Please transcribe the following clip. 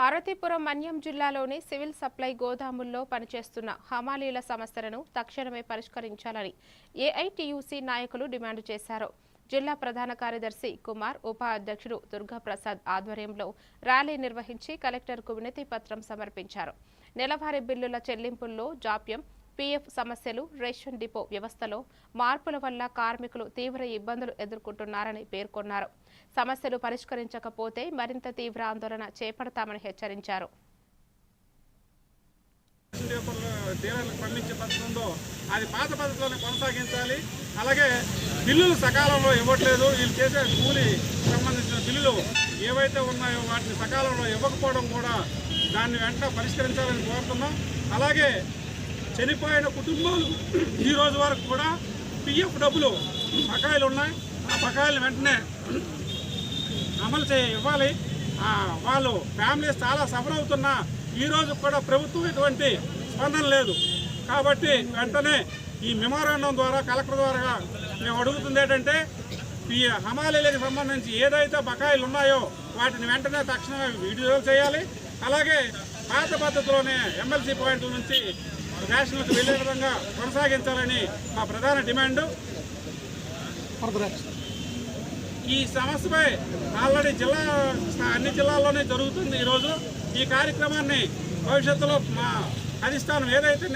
పార్వతీపురం మన్యం జిల్లాలోని civil supply గోదాముల్లో పనిచేస్తున్న హమాలీల సమస్యలను తక్షణమే పరిష్కరించాలని ఏఐటీయూసీ నాయకులు డిమాండ్ చేశారు. జిల్లా ప్రధాన కార్యదర్శి కుమార్, ఉప అధ్యక్షుడు దుర్గాప్రసాద్ ఆధ్వర్యంలో ర్యాలీ నిర్వహించి కలెక్టర్కు వినతి పత్రం సమర్పించారు. నెలవారీ బిల్లుల చెల్లింపుల్లో జాప్యం, పీఎఫ్ సమస్యలు, రేషన్ డిపో వ్యవస్థలో మార్పుల వల్ల కార్మికులు తీవ్ర ఇబ్బందులు ఎదుర్కొంటున్నారని పేర్కొన్నారు. సమస్యలు పరిష్కరించకపోతే మరింత తీవ్ర ఆందోళన చేపడతామని హెచ్చరించారు. అది పాత పద్ధతిలోనే కొనసాగించాలి. అలాగే బిల్లులు సకాలంలో ఇవ్వట్లేదు. వీళ్ళు చేసే కూలి సంబంధించిన బిల్లులు ఏవైతే ఉన్నాయో వాటిని సకాలంలో ఇవ్వకపోవడం కూడా దాన్ని వెంటనే పరిష్కరించాలని కోరుతున్నాం. అలాగే చనిపోయిన కుటుంబాలు ఈ రోజు వరకు కూడా పిఎఫ్ డబ్బులు బకాయిలు ఉన్నాయి. ఆ బకాయిలు వెంటనే అమలు ఇవ్వాలి. వాళ్ళు ఫ్యామిలీస్ చాలా సఫర్ అవుతున్నా ఈ రోజు కూడా ప్రభుత్వం ఎటువంటి స్పందన లేదు. కాబట్టి వెంటనే ఈ మెమోరాండం ద్వారా కలెక్టర్ ద్వారా మేము అడుగుతుంది ఏంటంటే ఈ హమాలీలకు సంబంధించి ఏదైతే బకాయిలు ఉన్నాయో వాటిని వెంటనే తక్షణమే విడుదల చేయాలి. అలాగే పాత పద్ధతిలోనే ఎమ్మెల్సీ పాయింట్ల నుంచి రేషన్లకు వెళ్లే విధంగా కొనసాగించాలని మా ప్రధాన డిమాండ్. ఈ సమస్యపై ఆల్రెడీ అన్ని జిల్లాల్లోనే జరుగుతుంది. ఈరోజు ఈ కార్యక్రమాన్ని భవిష్యత్తులో మా అధిష్టానం ఏదైతే